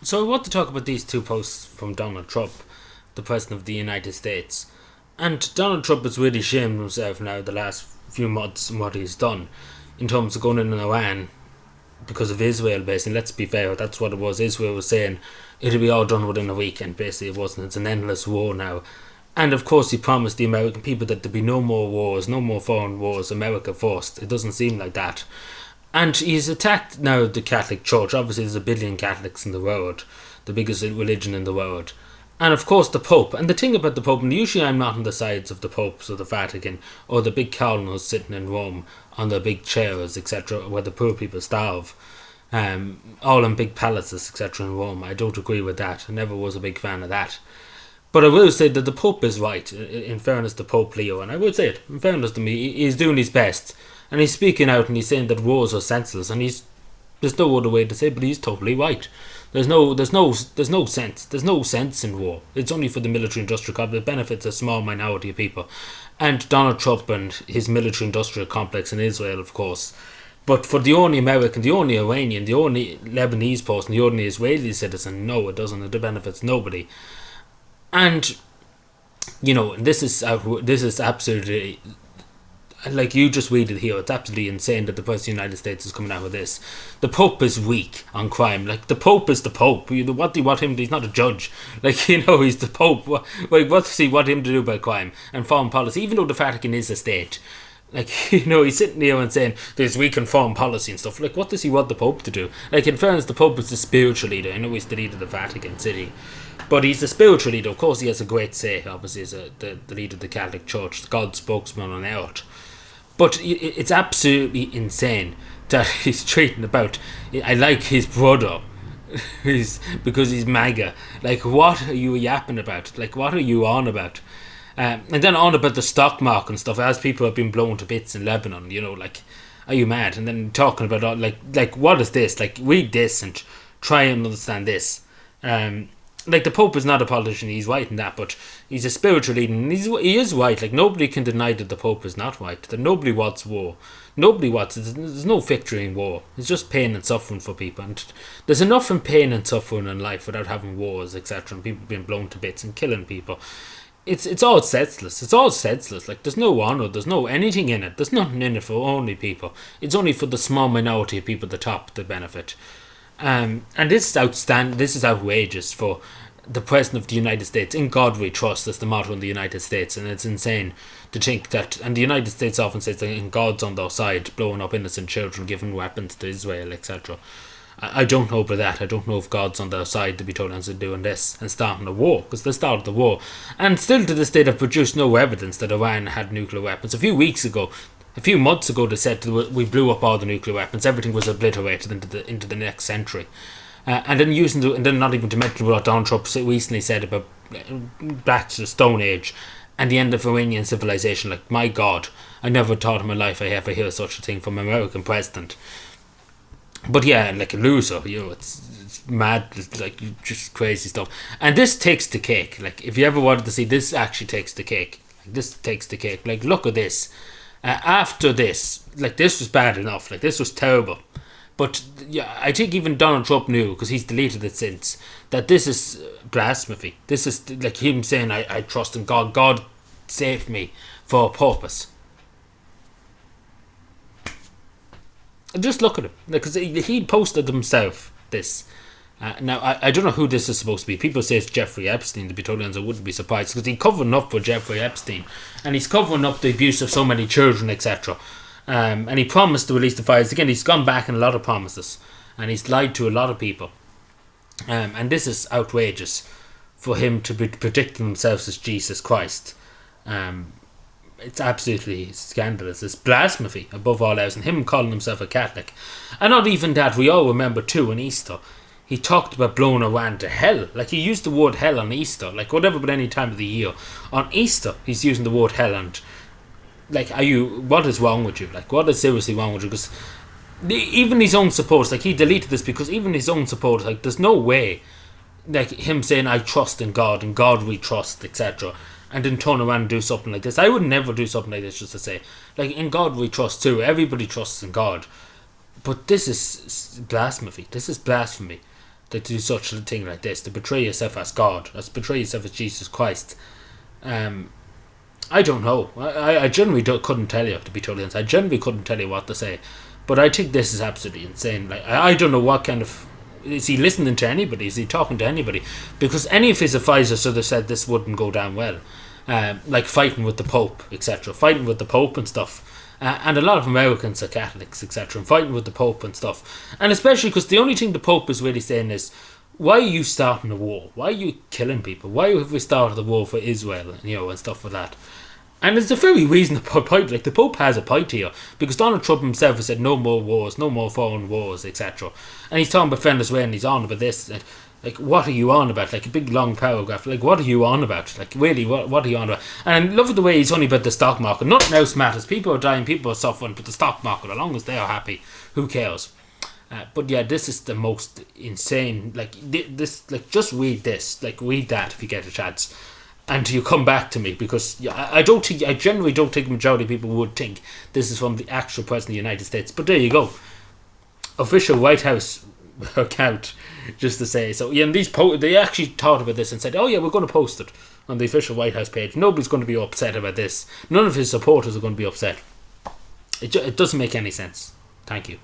So I want to talk about these two posts from Donald Trump, the President of the United States. And Donald Trump has really shamed himself now the last few months and what he's done in terms of going in on Iran because of Israel, basically. Let's be fair, that's what it was. Israel was saying it'll be all done within a weekend, basically. It wasn't. It's an endless war now. And of course, he promised the American people that there'd be no more wars, no more foreign wars, America first. It doesn't seem like that. And he's attacked now the Catholic Church. Obviously, there's a billion Catholics in the world, the biggest religion in the world. And of course, the Pope. And the thing about the Pope, and usually I'm not on the sides of the popes or the Vatican or the big cardinals sitting in Rome on their big chairs, etc., where the poor people starve, all in big palaces, etc., in Rome. I don't agree with that. I never was a big fan of that. But I will say that the Pope is right, in fairness to Pope Leo, and I would say it, in fairness to me, he's doing his best. And he's speaking out and he's saying that wars are senseless, and there's no other way to say it, but he's totally right. There's no sense. There's no sense in war. It's only for the military-industrial complex. It benefits a small minority of people. And Donald Trump and his military-industrial complex in Israel, of course. But for the only American, the only Iranian, the only Lebanese person, the only Israeli citizen, no, it doesn't. It benefits nobody. And this is absolutely, like you just read it here, it's absolutely insane that the President of the United States is coming out with this. The Pope is weak on crime. Like, the Pope is the Pope. What do you want him to? He's not a judge. Like, he's the Pope. What does he want him to do about crime and foreign policy? Even though the Vatican is a state. Like, he's sitting there and saying there's weak in foreign policy and stuff. Like, what does he want the Pope to do? Like, in fairness, the Pope is the spiritual leader. I know he's the leader of the Vatican City. But he's the spiritual leader. Of course, he has a great say, obviously, as the leader of the Catholic Church, God's spokesman on earth. But it's absolutely insane that he's treating about, I like his brother, because he's MAGA. Like, what are you yapping about? Like, what are you on about? And then on about the stock market and stuff, as people have been blown to bits in Lebanon, like, are you mad? And then talking about, like what is this? Like, read this and try and understand this. Like, the Pope is not a politician, he's right in that, but he's a spiritual leader, and he is right. Like, nobody can deny that the Pope is not right, that nobody wants war. Nobody wants it. There's no victory in war. It's just pain and suffering for people, and there's enough in pain and suffering in life without having wars, etc., and people being blown to bits and killing people. It's all senseless. It's all senseless. Like, there's no honour, there's no anything in it. There's nothing in it for only people. It's only for the small minority of people at the top that benefit. And this is outstanding. This is outrageous for the President of the United States. In God we trust is the motto in the United States, and it's insane to think that. And the United States often says that in God's on their side, blowing up innocent children, giving weapons to Israel, etc. I don't know about that. I don't know if God's on their side to be told to doing this and starting a war, because they started the war. And still to this day they've produced no evidence that Iran had nuclear weapons. A few months ago they said we blew up all the nuclear weapons, everything was obliterated into the next century. And then not even to mention what Donald Trump recently said about back to the Stone Age and the end of Iranian civilization. Like, my God, I never thought in my life I ever hear such a thing from an American president. But yeah, like a loser, it's mad, it's like just crazy stuff. And this takes the cake. Like, if you ever wanted to see, this actually takes the cake. Like, this takes the cake. Like, look at this. After this, like, this was bad enough. Like, this was terrible. But yeah, I think even Donald Trump knew, because he's deleted it since, that this is blasphemy. This is like him saying, I trust in God. God saved me for a purpose. And just look at him. Because he posted himself this. Now, I don't know who this is supposed to be. People say it's Jeffrey Epstein. To be totally honest, I wouldn't be surprised, because he's covering up for Jeffrey Epstein. And he's covering up the abuse of so many children, etc. And he promised to release the files. Again, he's gone back in a lot of promises, and he's lied to a lot of people. And this is outrageous for him to be predicting himself as Jesus Christ. It's absolutely scandalous. It's blasphemy above all else, and him calling himself a Catholic. And not even that, we all remember too, on Easter, he talked about blowing Iran to hell. Like, he used the word hell on Easter. Like, whatever, but any time of the year. On Easter, he's using the word hell, and like, what is wrong with you? Like, what is seriously wrong with you? Because even his own supporters, like, he deleted this because even his own supporters, like, there's no way, like, him saying, I trust in God we trust, etc., and then turn around and do something like this. I would never do something like this just to say, like, in God we trust too. Everybody trusts in God. But this is blasphemy. This is blasphemy. to do such a thing like this, to betray yourself as God, to betray yourself as Jesus Christ. I don't know. I generally couldn't tell you, to be totally honest. I generally couldn't tell you what to say. But I think this is absolutely insane. Like, I don't know what kind of... Is he listening to anybody? Is he talking to anybody? Because any of his advisors should have said this wouldn't go down well. Like fighting with the Pope, etc. Fighting with the Pope and stuff. And a lot of Americans are Catholics, etc. And fighting with the Pope and stuff. And especially because the only thing the Pope is really saying is, why are you starting a war? Why are you killing people? Why have we started a war for Israel? And stuff like that. And it's a very reasonable point. Like, the Pope has a point here, because Donald Trump himself has said no more wars, no more foreign wars, etc. And he's talking about Venezuela, and he's on about this. Like, what are you on about? Like, a big long paragraph. Like, what are you on about? Like, really, what are you on about? And I love the way he's only about the stock market. Nothing else matters. People are dying, people are suffering, but the stock market, as long as they are happy, who cares? But yeah, this is the most insane. Like, this, like, just read this. Like, read that if you get a chance. And you come back to me, because I generally don't think the majority of people would think this is from the actual President of the United States. But there you go. Official White House account, just to say. So, yeah, and they actually thought about this and said, oh yeah, we're going to post it on the official White House page. Nobody's going to be upset about this. None of his supporters are going to be upset. It doesn't make any sense. Thank you.